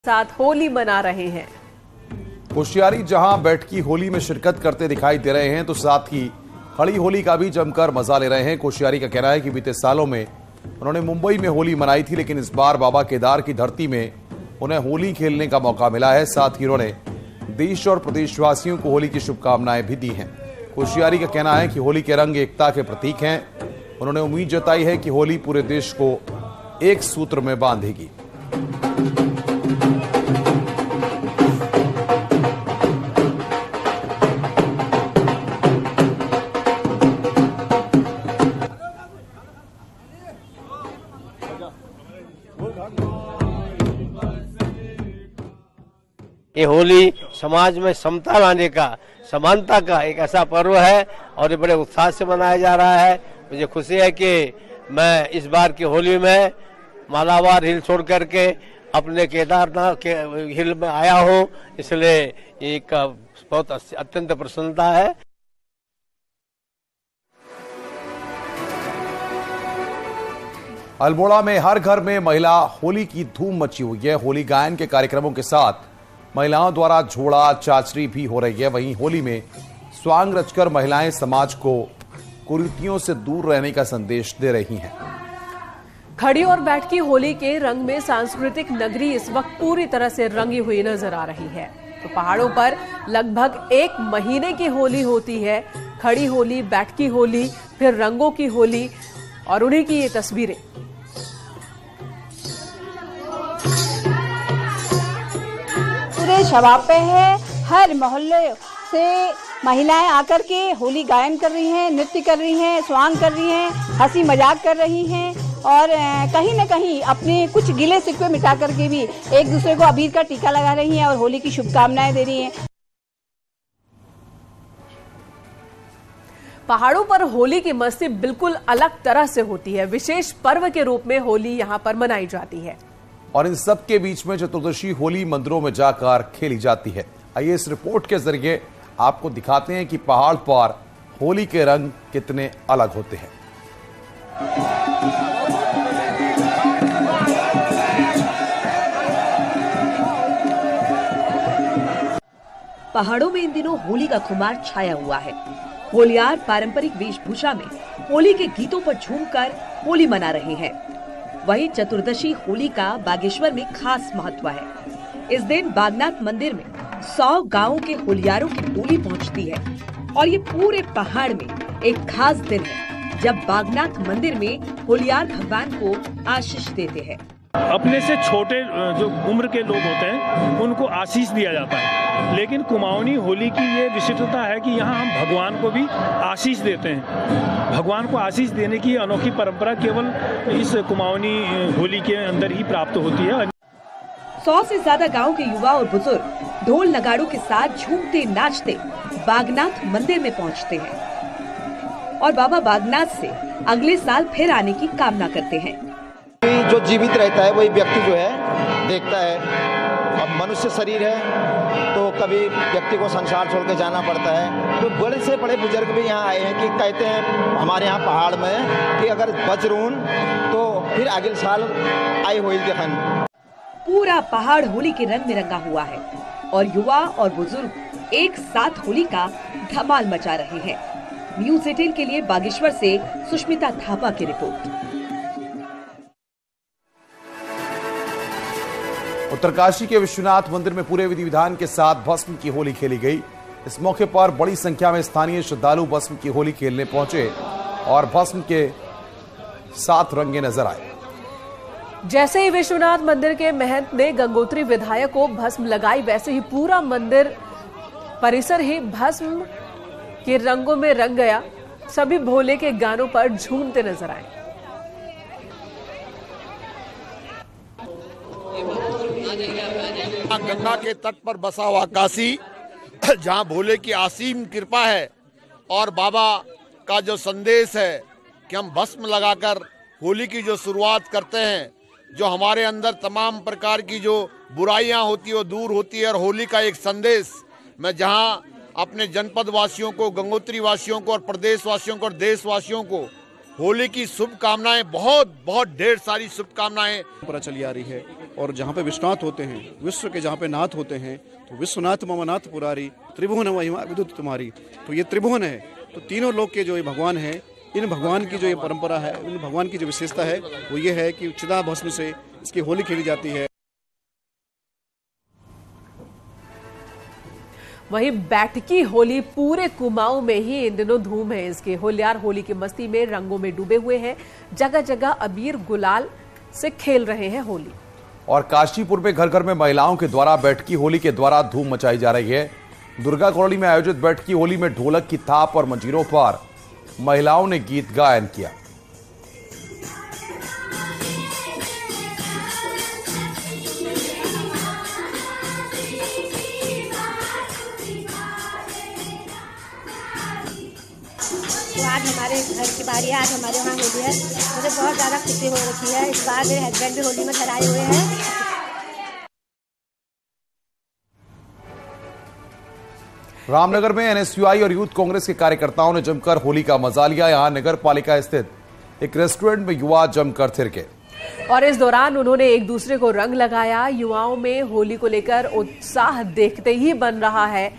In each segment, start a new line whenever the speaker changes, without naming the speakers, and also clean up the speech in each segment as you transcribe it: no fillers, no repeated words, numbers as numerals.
साथ होली मना रहे हैं।
होशियारी जहां बैठकी होली में शिरकत करते दिखाई दे रहे हैं, तो साथ ही खड़ी होली का भी जमकर मजा ले रहे हैं। कोश्यारी का कहना है कि बीते सालों में उन्होंने मुंबई में होली मनाई थी, लेकिन इस बार बाबा केदार की धरती में उन्हें होली खेलने का मौका मिला है। साथ ही उन्होंने देश और प्रदेशवासियों को होली की शुभकामनाएं भी दी हैं। कोश्यारी का कहना है कि होली के रंग एकता के प्रतीक हैं। उन्होंने उम्मीद जताई है कि होली पूरे देश को एक सूत्र में बांधेगी।
ये होली समाज में समता लाने का, समानता का एक ऐसा पर्व है और ये बड़े उत्साह से मनाया जा रहा है। मुझे खुशी है कि मैं इस बार की होली में मालाबार हिल छोड़ करके अपने केदारनाथ के हिल में आया हूँ, इसलिए एक बहुत अत्यंत प्रसन्नता है।
अल्मोड़ा में हर घर में महिला होली की धूम मची हुई है। होली गायन के कार्यक्रमों के साथ महिलाओं द्वारा झोड़ा चाचरी भी हो रही है। वहीं होली में स्वांग रचकर महिलाएं समाज को कुरीतियों से दूर रहने का संदेश दे रही हैं।
खड़ी और बैठकी होली के रंग में सांस्कृतिक नगरी इस वक्त पूरी तरह से रंगी हुई नजर आ रही है। तो पहाड़ों पर लगभग 1 महीने की होली होती है। खड़ी होली, बैठकी होली, फिर रंगों की होली और उन्हीं की ये तस्वीरें।
पूरे शबाब पे है। हर मोहल्ले से महिलाएं आकर के होली गायन कर रही हैं, नृत्य कर रही हैं, स्वांग कर रही हैं, हंसी मजाक कर रही हैं और कहीं न कहीं अपने कुछ गिले शिकवे मिटा करके भी एक दूसरे को अबीर का टीका लगा रही हैं और होली की शुभकामनाएं दे रही हैं।
पहाड़ों पर होली की मस्ती बिल्कुल अलग तरह से होती है। विशेष पर्व के रूप में होली यहां पर मनाई जाती है
और इन सब के बीच में चतुर्दशी होली मंदिरों में जाकर खेली जाती है। आइए इस रिपोर्ट के जरिए आपको दिखाते हैं कि पहाड़ पर होली के रंग कितने अलग होते हैं।
पहाड़ों में इन दिनों होली का खुमार छाया हुआ है। होलियार पारंपरिक वेशभूषा में होली के गीतों पर झूमकर होली मना रहे हैं। वहीं चतुर्दशी होली का बागेश्वर में खास महत्व है। इस दिन बागनाथ मंदिर में 100 गांवों के होलियारों की टोली पहुंचती है और ये पूरे पहाड़ में एक खास दिन है जब बागनाथ मंदिर में होलियार भगवान को आशीष देते हैं।
अपने से छोटे जो उम्र के लोग होते हैं उनको आशीष दिया जाता है, लेकिन कुमाऊनी होली की ये विशिष्टता है कि यहाँ हम भगवान को भी आशीष देते हैं। भगवान को आशीष देने की अनोखी परंपरा केवल इस कुमाऊनी होली के अंदर ही प्राप्त होती है।
100 से ज्यादा गांव के युवा और बुजुर्ग ढोल नगाड़ों के साथ झूमते नाचते बागनाथ मंदिर में पहुंचते हैं और बाबा बागनाथ से अगले साल फिर आने की कामना करते हैं।
जो जीवित रहता है वही व्यक्ति जो है देखता है। अब मनुष्य शरीर है तो कभी व्यक्ति को संसार छोड़ के जाना पड़ता है। तो बड़े से बड़े बुजुर्ग भी यहाँ आए हैं कि कहते हैं हमारे यहाँ पहाड़ में कि अगर बच रून तो फिर अगले साल आए होली देखन।
पूरा पहाड़ होली के रंग में रंगा हुआ है और युवा और बुजुर्ग एक साथ होली का धमाल मचा रहे हैं। न्यूज़ 18 के लिए बागेश्वर से सुष्मिता थापा की रिपोर्ट।
उत्तरकाशी के विश्वनाथ मंदिर में पूरे विधि विधान के साथ भस्म की होली खेली गई। इस मौके पर बड़ी संख्या में स्थानीय श्रद्धालु भस्म की होली खेलने पहुंचे और भस्म के साथ रंगे नजर आए।
जैसे ही विश्वनाथ मंदिर के महंत ने गंगोत्री विधायक को भस्म लगाई, वैसे ही पूरा मंदिर परिसर ही भस्म के रंगों में रंग गया। सभी भोले के गानों पर झूमते नजर आए।
गंगा के तट पर बसा हुआ काशी, जहां भोले की असीम कृपा है और बाबा का जो संदेश है कि हम भस्म लगाकर होली की जो शुरुआत करते हैं, जो हमारे अंदर तमाम प्रकार की जो बुराइयां होती है वो दूर होती है और होली का एक संदेश मैं जहां अपने जनपद वासियों को, गंगोत्री वासियों को और प्रदेश वासियों को और देशवासियों को होली की शुभकामनाएं, बहुत बहुत ढेर सारी शुभकामनाएं।
परंपरा चली आ रही है और जहाँ पे विश्वनाथ होते हैं, विश्व के जहाँ पे नाथ होते हैं, तो विश्वनाथ मम नाथ पुरारी त्रिभुवन महिमा विद्युत तुम्हारी। तो ये त्रिभुवन है, तो तीनों लोक के जो ये भगवान है, इन भगवान की जो ये परंपरा है, इन भगवान की जो विशेषता है वो ये है कि चिताभस्म से इसकी होली खेली जाती है।
वहीं बैठकी होली पूरे कुमाऊं में ही इन दिनों धूम है। इसके होलियार होली की मस्ती में रंगों में डूबे हुए हैं, जगह जगह अबीर गुलाल से खेल रहे हैं होली।
और काशीपुर में घर घर में महिलाओं के द्वारा बैठकी होली के द्वारा धूम मचाई जा रही है। दुर्गा कॉलोनी में आयोजित बैठकी होली में ढोलक की थाप और मंजीरों पर महिलाओं ने गीत गायन किया।
आज हमारे घर की बारी है, आज हमारे वहाँ होली है, मुझे बहुत ज़्यादा खुशी हो रखी है। इस बार मेरे हस्बैंड भी होली में घर आए हुए हैं।
रामनगर में एनएसयूआई और यूथ कांग्रेस के कार्यकर्ताओं ने जमकर होली का मजा लिया। यहां नगर पालिका स्थित एक रेस्टोरेंट में युवा जमकर थिरके
और इस दौरान उन्होंने एक दूसरे को रंग लगाया। युवाओं में होली को लेकर उत्साह देखते ही बन रहा है।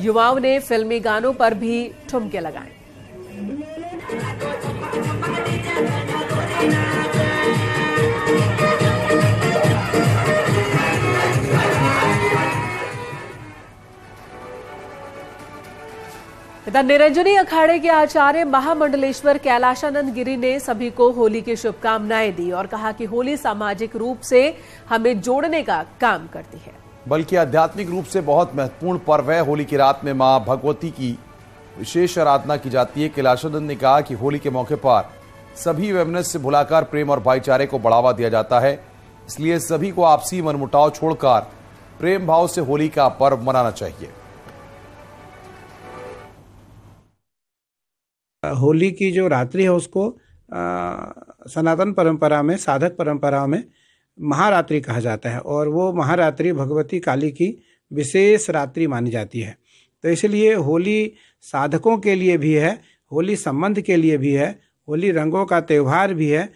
युवाओं ने फिल्मी गानों पर भी ठुमके लगाए। इधर निरंजनी अखाड़े के आचार्य महामंडलेश्वर कैलाशानंद गिरी ने सभी को होली की शुभकामनाएं दी और कहा कि होली सामाजिक रूप से हमें जोड़ने का काम करती है,
बल्कि आध्यात्मिक रूप से बहुत महत्वपूर्ण पर्व है। होली की रात में मां भगवती की विशेष आराधना की जाती है। कैलाशानंद ने कहा कि होली के मौके पर सभी वैमनस्य भुलाकर प्रेम और भाईचारे को बढ़ावा दिया जाता है, इसलिए सभी को आपसी मनमुटाव छोड़कर प्रेम भाव से होली का पर्व मनाना चाहिए।
होली की जो रात्रि है उसको सनातन परंपरा में, साधक परंपरा में महारात्रि कहा जाता है और वो महारात्रि भगवती काली की विशेष रात्रि मानी जाती है। तो इसलिए होली साधकों के लिए भी है, होली संबंध के लिए भी है, होली रंगों का त्योहार भी है।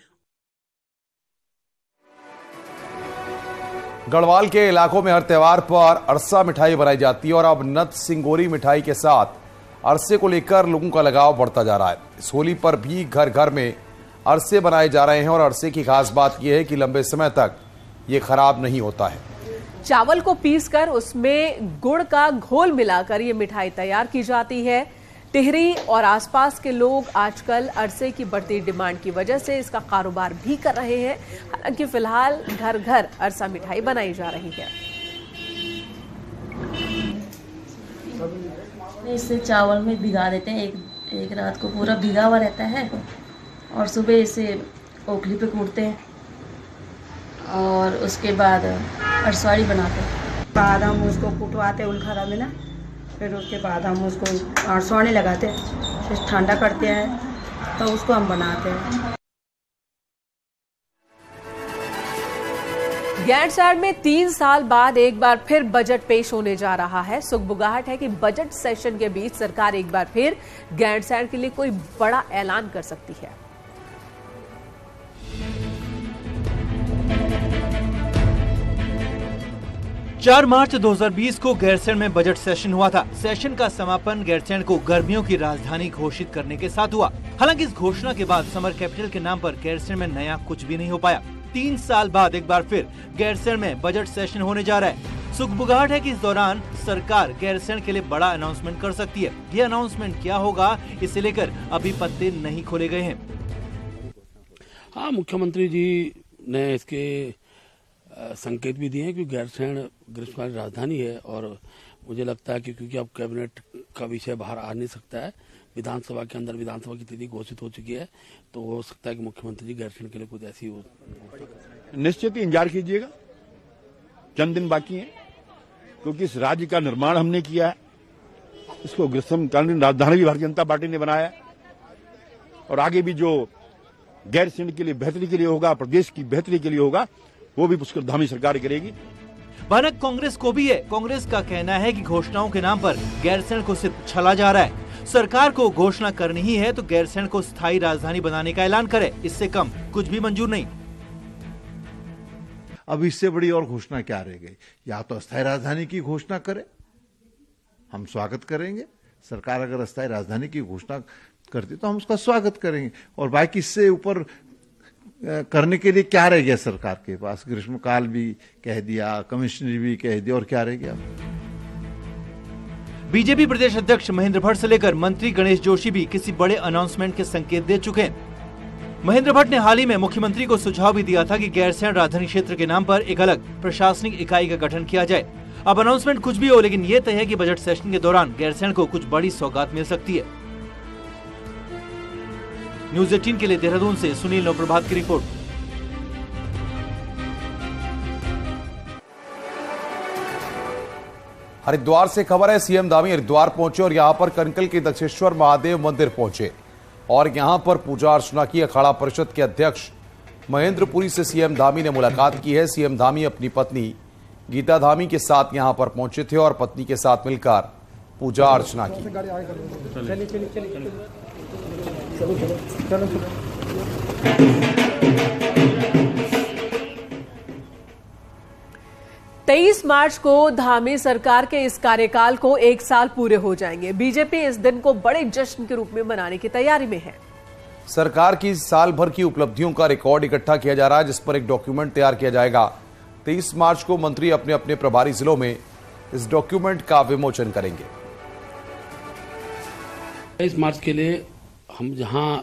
गढ़वाल के इलाकों में हर त्योहार पर अरसा मिठाई बनाई जाती है और अब नत सिंगोरी मिठाई के साथ अरसे को लेकर लोगों का लगाव बढ़ता जा रहा है। इस होली पर भी घर घर में अरसे बनाए जा रहे हैं और अरसे की खास बात यह है कि लंबे समय तक ये खराब नहीं होता है।
चावल को पीसकर उसमें गुड़ का घोल मिलाकर ये मिठाई तैयार की जाती है। टिहरी और आसपास के लोग आजकल अरसे की बढ़ती डिमांड की वजह से इसका कारोबार भी कर रहे हैं। हालांकि फिलहाल घर घर अरसा मिठाई बनाई जा रही है।
इसे चावल में भिगा देते हैं, एक रात को पूरा भिगा हुआ रहता है और सुबह इसे ओखली पे कूटते हैं और उसके बाद अरसवाड़ी बनाते हैं।
बाद हम उसको कुटवाते उलखरा में ना, फिर उसके बाद हम उसको अरसवाड़ी लगाते हैं, फिर ठंडा करते हैं तो उसको हम बनाते हैं।
गैरसैंण में 3 साल बाद एक बार फिर बजट पेश होने जा रहा है। सुगबुगाहट है कि बजट सेशन के बीच सरकार एक बार फिर गैरसैंण के लिए कोई बड़ा ऐलान कर सकती है।
चार मार्च 2020 को गैरसैंण में बजट सेशन हुआ था। सेशन का समापन गैरसैंण को गर्मियों की राजधानी घोषित करने के साथ हुआ। हालांकि इस घोषणा के बाद समर कैपिटल के नाम पर गैरसैंण में नया कुछ भी नहीं हो पाया। 3 साल बाद एक बार फिर गैरसैंण में बजट सेशन होने जा रहा है। सुगबुगाहट है कि इस दौरान सरकार गैरसैंण के लिए बड़ा अनाउंसमेंट कर सकती है। ये अनाउंसमेंट क्या होगा, इसे लेकर अभी पत्ते नहीं खोले गए हैं।
हाँ, मुख्यमंत्री जी ने इसके संकेत भी दिए हैं कि गैरसैंण ग्रीष्मकालीन राजधानी है और मुझे लगता है कि क्योंकि अब कैबिनेट का विषय बाहर आ नहीं सकता है, विधानसभा के अंदर विधानसभा की तिथि घोषित हो चुकी है, तो हो सकता है कि मुख्यमंत्री जी गैरसैंण के लिए कुछ ऐसी हो।
निश्चित ही इंतजार कीजिएगा, चंद दिन बाकी हैं, क्योंकि इस राज्य का निर्माण हमने किया है। इसको ग्रीष्मकालीन राजधानी भी भारतीय जनता पार्टी ने बनाया है और आगे भी जो गैरसैंण के लिए बेहतरी के लिए होगा, प्रदेश की बेहतरी के लिए होगा, वो भी पुष्करधामी सरकार करेगी।
भनक कांग्रेस को भी है। कांग्रेस का कहना है कि घोषणाओं के नाम पर गैरसैंण को सिर्फ छला जा रहा है। सरकार को घोषणा करनी ही है तो गैरसैंण को स्थायी राजधानी बनाने का ऐलान करे, इससे कम कुछ भी मंजूर नहीं।
अब इससे बड़ी और घोषणा क्या रह गई? या तो अस्थायी राजधानी की घोषणा करे, हम स्वागत करेंगे। सरकार अगर अस्थायी राजधानी की घोषणा करती तो हम उसका स्वागत करेंगे, और बाकी इससे ऊपर करने के लिए क्या रह गया सरकार के पास? ग्रीष्मकाल भी कह दिया, कमिश्नरी भी कह दिया, और क्या रह गया?
बीजेपी प्रदेश अध्यक्ष महेंद्र भट्ट से लेकर मंत्री गणेश जोशी भी किसी बड़े अनाउंसमेंट के संकेत दे चुके हैं। महेंद्र भट्ट ने हाल ही में मुख्यमंत्री को सुझाव भी दिया था कि गैरसैंण राजधानी क्षेत्र के नाम पर एक अलग प्रशासनिक इकाई का गठन किया जाए। अब अनाउंसमेंट कुछ भी हो, लेकिन ये तय है कि बजट सेशन के दौरान गैरसैंण को कुछ बड़ी सौगात मिल सकती है। न्यूज़ 18 के लिए देहरादून से सुनील नवप्रभात की रिपोर्ट।
हरिद्वार से खबर है, सीएम धामी हरिद्वार पहुंचे और यहां पर कनकल के दक्षेश्वर महादेव मंदिर पहुंचे और यहां पर पूजा अर्चना की। अखाड़ा परिषद के अध्यक्ष महेंद्रपुरी से सीएम धामी ने मुलाकात की है। सीएम धामी अपनी पत्नी गीता धामी के साथ यहां पर पहुंचे थे और पत्नी के साथ मिलकर पूजा अर्चना की।
तेईस मार्च को धामी सरकार के इस कार्यकाल को 1 साल पूरे हो जाएंगे। बीजेपी इस दिन को बड़े जश्न के रूप में मनाने की तैयारी में है।
सरकार की साल भर की उपलब्धियों का रिकॉर्ड इकट्ठा किया जा रहा है, जिस पर एक डॉक्यूमेंट तैयार किया जाएगा। 23 मार्च को मंत्री अपने अपने प्रभारी जिलों में इस डॉक्यूमेंट का विमोचन करेंगे।
23 मार्च के लिए हम जहां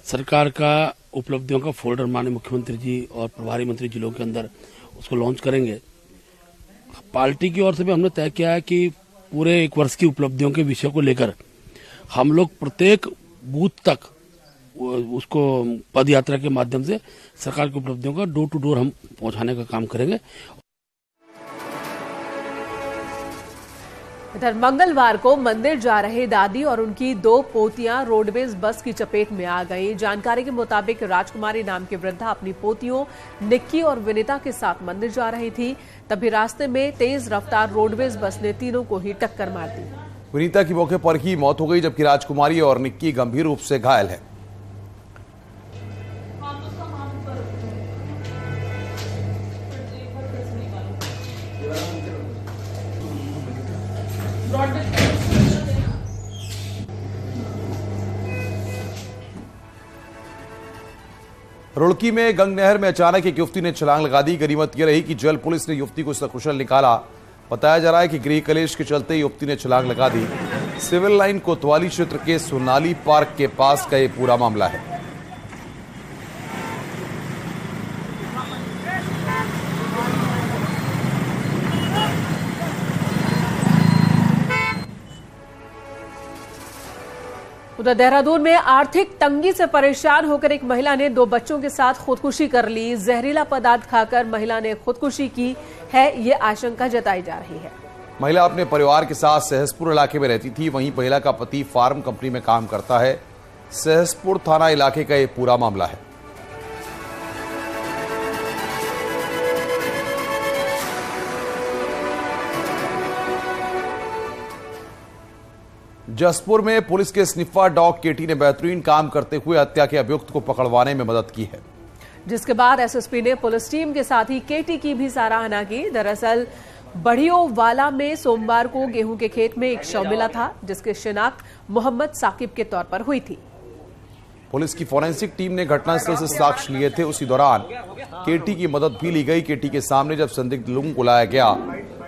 सरकार का उपलब्धियों का फोल्डर माननीय मुख्यमंत्री जी और प्रभारी मंत्री जिलों के अंदर उसको लॉन्च करेंगे। पार्टी की ओर से भी हमने तय किया है कि पूरे 1 वर्ष की उपलब्धियों के विषय को लेकर हम लोग प्रत्येक बूथ तक उसको पद यात्रा के माध्यम से सरकार की उपलब्धियों का डोर टू डोर हम पहुंचाने का काम करेंगे।
इधर मंगलवार को मंदिर जा रहे दादी और उनकी 2 पोतियां रोडवेज बस की चपेट में आ गई। जानकारी के मुताबिक राजकुमारी नाम की वृद्धा अपनी पोतियों निक्की और विनीता के साथ मंदिर जा रही थी, तभी रास्ते में तेज रफ्तार रोडवेज बस ने तीनों को ही टक्कर मार दी।
विनीता की मौके पर ही मौत हो गई, जबकि राजकुमारी और निक्की गंभीर रूप से घायल है। रुड़की में गंग नहर में अचानक एक युवती ने छलांग लगा दी। गनीमत यह रही कि जल पुलिस ने युवती को सकुशल निकाला। बताया जा रहा है कि गृह कलेश के चलते युवती ने छलांग लगा दी। सिविल लाइन कोतवाली क्षेत्र के सोनाली पार्क के पास का यह पूरा मामला है।
उधर देहरादून में आर्थिक तंगी से परेशान होकर एक महिला ने 2 बच्चों के साथ खुदकुशी कर ली। जहरीला पदार्थ खाकर महिला ने खुदकुशी की है, ये आशंका जताई जा रही है।
महिला अपने परिवार के साथ सहसपुर इलाके में रहती थी। वहीं महिला का पति फार्म कंपनी में काम करता है। सहसपुर थाना इलाके का यह पूरा मामला है। जसपुर में पुलिस के स्निफर डॉग केटी ने बेहतरीन काम करते हुए हत्या के अभियुक्त को पकड़वाने में मदद की है,
जिसके बाद एसएसपी ने पुलिस टीम के साथ ही केटी की भी सराहना की। दरअसल बढ़ियोवाला में सोमवार को गेहूं के खेत में एक शव मिला था, जिसकी शिनाख्त मोहम्मद साकिब के तौर पर हुई थी।
पुलिस की फोरेंसिक टीम ने घटनास्थल से साक्ष्य लिए थे। उसी दौरान केटी की मदद भी ली गई। केटी के सामने जब संदिग्ध लोगों को लाया गया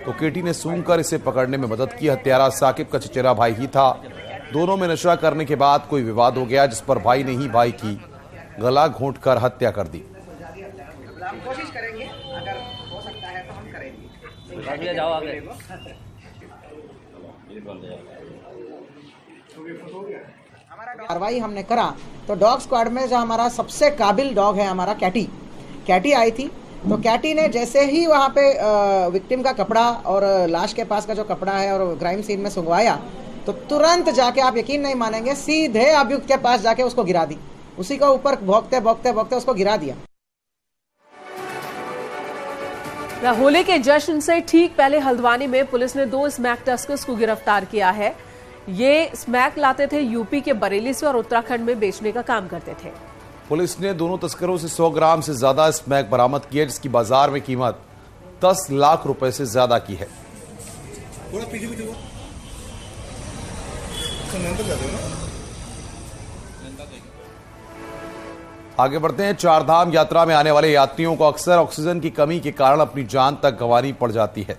तो केटी ने सूंघकर इसे पकड़ने में मदद की। हत्यारा साकिब का चचेरा भाई ही था। दोनों में नशा करने के बाद कोई विवाद हो गया, जिस पर भाई ने ही भाई की गला घोंटकर हत्या कर दी।
कोशिश करेंगे, अगर हो सकता है तो हम करेंगे।
जाओ आगे।
कार्रवाई हमने करा तो डॉग स्क्वाड में जो हमारा सबसे काबिल डॉग है हमारा कैटी आई थी। तो कैटी ने जैसे ही वहाँ पे विक्टिम का कपड़ा और लाश के पास का जो कपड़ा है और क्राइम सीन में सुंघवाया, तो तुरंत जाके, आप यकीन नहीं मानेंगे, सीधे अभियुक्त के पास जाके उसको गिरा दी। उसी को ऊपर भौंकते भौंकते भौंकते उसको गिरा दिया।
होली के जश्न से ठीक पहले हल्द्वानी में पुलिस ने 2 स्मैक तस्कर्स को गिरफ्तार किया है। ये स्मैक लाते थे यूपी के बरेली से और उत्तराखंड में बेचने का काम करते थे।
पुलिस ने दोनों तस्करों से 100 ग्राम से ज्यादा स्मैक बरामद किया, जिसकी बाजार में कीमत 10 लाख रुपए से ज्यादा की है। आगे बढ़ते हैं। चारधाम यात्रा में आने वाले यात्रियों को अक्सर ऑक्सीजन की कमी के कारण अपनी जान तक गंवानी पड़ जाती है,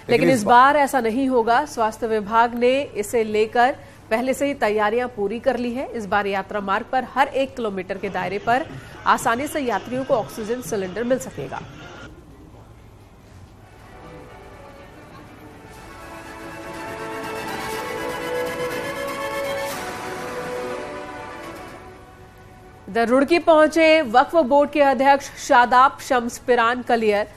लेकिन इस बार ऐसा नहीं होगा। स्वास्थ्य विभाग ने इसे लेकर पहले से ही तैयारियां पूरी कर ली है। इस बार यात्रा मार्ग पर हर 1 किलोमीटर के दायरे पर आसानी से यात्रियों को ऑक्सीजन सिलेंडर मिल सकेगा। इधर रुड़की पहुंचे वक्फ बोर्ड के अध्यक्ष शादाब शम्स पिरान कलियर।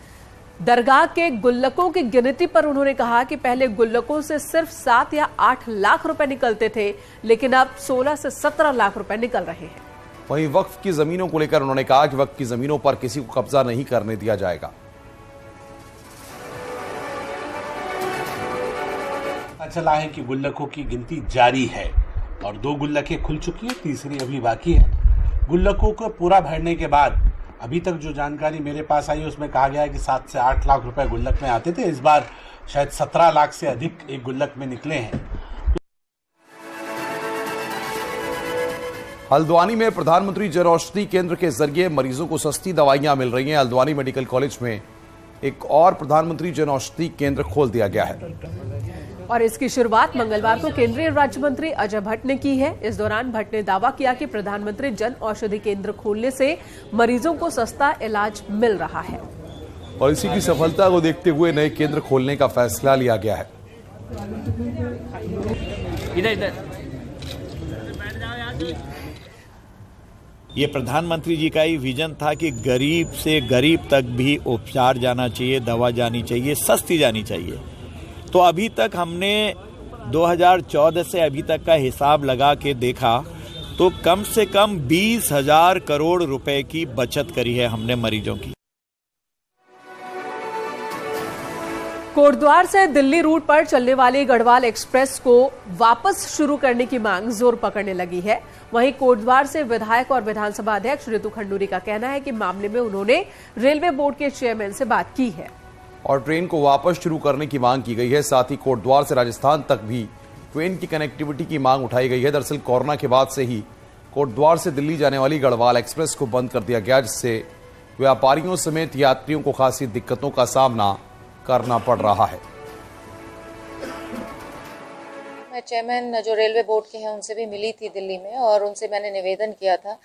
दरगाह के गुल्लकों की गिनती पर उन्होंने कहा कि पहले गुल्लकों से सिर्फ 7 या 8 लाख रुपए निकलते थे, लेकिन अब 16 से 17 लाख रुपए निकल रहे हैं।
वहीं वक्फ की जमीनों को लेकर उन्होंने कहा कि वक्फ की जमीनों पर किसी को कब्जा नहीं करने दिया जाएगा।
चला है कि गुल्लकों की गिनती जारी है और 2 गुल्लकें खुल चुकी है, तीसरी अभी बाकी है। गुल्लकों को पूरा भरने के बाद अभी तक जो जानकारी मेरे पास आई उसमें कहा गया है कि 7 से 8 लाख रुपए गुल्लक में आते थे। इस बार शायद 17 लाख से अधिक एक गुल्लक में निकले हैं।
हल्द्वानी में प्रधानमंत्री जन औषधि केंद्र के जरिए मरीजों को सस्ती दवाइयां मिल रही हैं। हल्द्वानी मेडिकल कॉलेज में एक और प्रधानमंत्री जन औषधि केंद्र खोल दिया गया है
और इसकी शुरुआत मंगलवार को केंद्रीय राज्य मंत्री अजय भट्ट ने की है। इस दौरान भट्ट ने दावा किया कि प्रधानमंत्री जन औषधि केंद्र खोलने से मरीजों को सस्ता इलाज मिल रहा है
और इसी की सफलता को देखते हुए नए केंद्र खोलने का फैसला लिया गया है।
ये प्रधानमंत्री जी का ही विजन था कि गरीब से गरीब तक भी उपचार जाना चाहिए, दवा जानी चाहिए, सस्ती जानी चाहिए। तो अभी तक हमने 2014 से अभी तक का हिसाब लगा के देखा तो कम से कम 20,000 करोड़ रुपए की बचत करी है हमने मरीजों की।
कोटद्वार से दिल्ली रूट पर चलने वाली गढ़वाल एक्सप्रेस को वापस शुरू करने की मांग जोर पकड़ने लगी है। वहीं कोटद्वार से विधायक और विधानसभा अध्यक्ष रितु खंडूरी का कहना है कि मामले में उन्होंने रेलवे बोर्ड के चेयरमैन से बात की है
और ट्रेन को वापस शुरू करने की मांग की गई है। साथ ही कोटद्वार से राजस्थान तक भी ट्रेन की कनेक्टिविटी की मांग उठाई गई है। दरअसल कोरोना के बाद से ही कोटद्वार से दिल्ली जाने वाली गढ़वाल एक्सप्रेस को बंद कर दिया गया, जिससे व्यापारियों समेत यात्रियों को खासी दिक्कतों का सामना करना पड़ रहा है।
मैं चेयरमैन जो रेलवे बोर्ड के हैं उनसे भी मिली थी दिल्ली में और उनसे मैंने निवेदन किया था।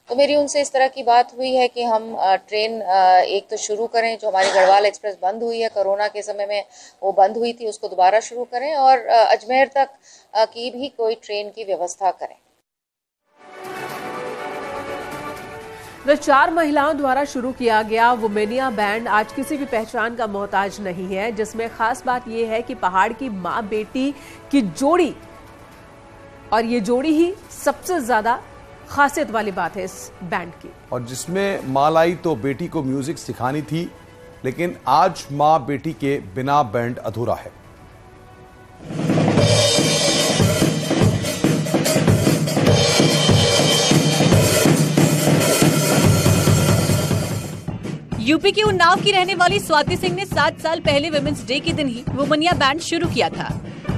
तो मेरी उनसे इस तरह की बात हुई है कि हम ट्रेन एक तो शुरू करें, जो हमारी गढ़वाल एक्सप्रेस बंद हुई है कोरोना के समय में, वो बंद हुई थी, उसको दोबारा शुरू करें और अजमेर तक की भी कोई ट्रेन की व्यवस्था करें।
4 महिलाओं द्वारा शुरू किया गया वुमेनिया बैंड आज किसी भी पहचान का मोहताज नहीं है, जिसमें खास बात यह है कि पहाड़ की मां बेटी की जोड़ी, और ये जोड़ी ही सबसे ज्यादा खासियत वाली बात है इस बैंड की।
और जिसमें मां लाई तो बेटी को म्यूजिक सिखानी थी, लेकिन आज मां बेटी के बिना बैंड अधूरा है।
यूपी के उन्नाव की रहने वाली स्वाति सिंह ने 7 साल पहले वुमेन्स डे के दिन ही वुमेनिया बैंड शुरू किया था।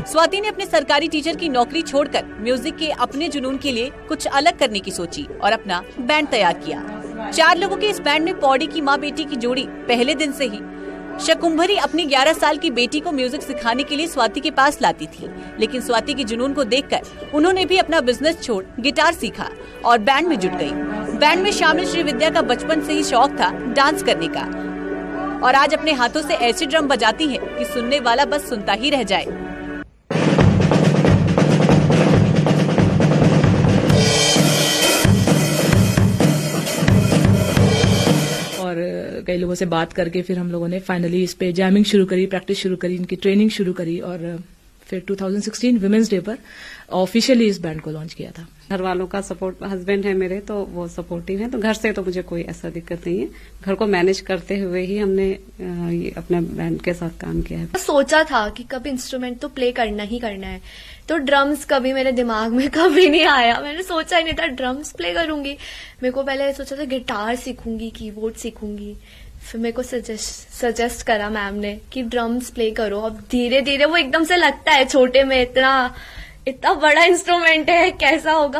स्वाति ने अपने सरकारी टीचर की नौकरी छोड़कर म्यूजिक के अपने जुनून के लिए कुछ अलग करने की सोची और अपना बैंड तैयार किया। 4 लोगों के इस बैंड में पौड़ी की मां बेटी की जोड़ी पहले दिन से ही शकुंभरी अपनी 11 साल की बेटी को म्यूजिक सिखाने के लिए स्वाति के पास लाती थी, लेकिन स्वाति के जुनून को देखकर उन्होंने भी अपना बिजनेस छोड़ गिटार सीखा और बैंड में जुट गई। बैंड में शामिल श्रीविद्या का बचपन से ही शौक था डांस करने का और आज अपने हाथों से ऐसे ड्रम बजाती है कि सुनने वाला बस सुनता ही रह जाए।
और कई लोगों से बात करके फिर हम लोगों ने फाइनली इस पे जैमिंग शुरू करी, प्रैक्टिस शुरू करी, इनकी ट्रेनिंग शुरू करी और फिर 2016 विमेंस डे पर ऑफिशियली इस बैंड को लॉन्च किया था।
घर वालों का सपोर्ट, हस्बैंड है मेरे तो वो सपोर्टिव है, तो घर से तो मुझे कोई ऐसा दिक्कत नहीं है। घर को मैनेज करते हुए ही हमने ये अपने बैंड के साथ काम किया है।
सोचा था कि कभी इंस्ट्रूमेंट तो प्ले करना ही करना है, तो ड्रम्स कभी मेरे दिमाग में कभी नहीं आया। मैंने सोचा ही नहीं था ड्रम्स प्ले करूंगी। मेरे को पहले सोचा था गिटार सीखूंगी, कीबोर्ड सीखूंगी। फिर मेरे को सजेस्ट करा मैम ने कि ड्रम्स प्ले करो। अब धीरे धीरे वो एकदम से लगता है छोटे में इतना बड़ा इंस्ट्रूमेंट है, कैसा होगा।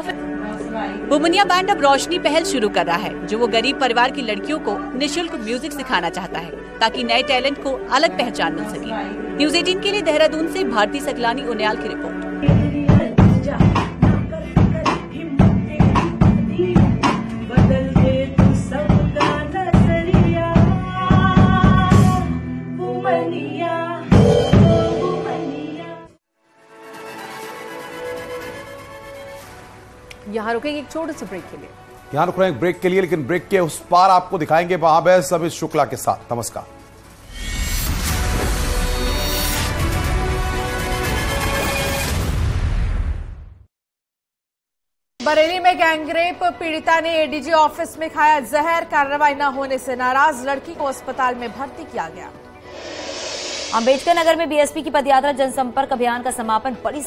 वुमनिया बैंड अब रोशनी पहल शुरू कर रहा है, जो वो गरीब परिवार की लड़कियों को निःशुल्क म्यूजिक सिखाना चाहता है, ताकि नए टैलेंट को अलग पहचान मिल सके। न्यूज़ 18 के लिए देहरादून से भारती सकलानी उनियाल की रिपोर्ट।
यहाँ रुकेंगे एक छोटे से ब्रेक के लिए।
यहाँ रुक रहे हैं ब्रेक के लिए, लेकिन ब्रेक के उस पार आपको दिखाएंगे महाबैस अमित शुक्ला के साथ। नमस्कार।
बरेली में गैंगरेप पीड़िता ने एडीजी ऑफिस में खाया जहर। कार्रवाई न होने से नाराज लड़की को अस्पताल में भर्ती किया गया।
अंबेडकर नगर में बीएसपी की पदयात्रा जनसंपर्क अभियान का समापन बड़ी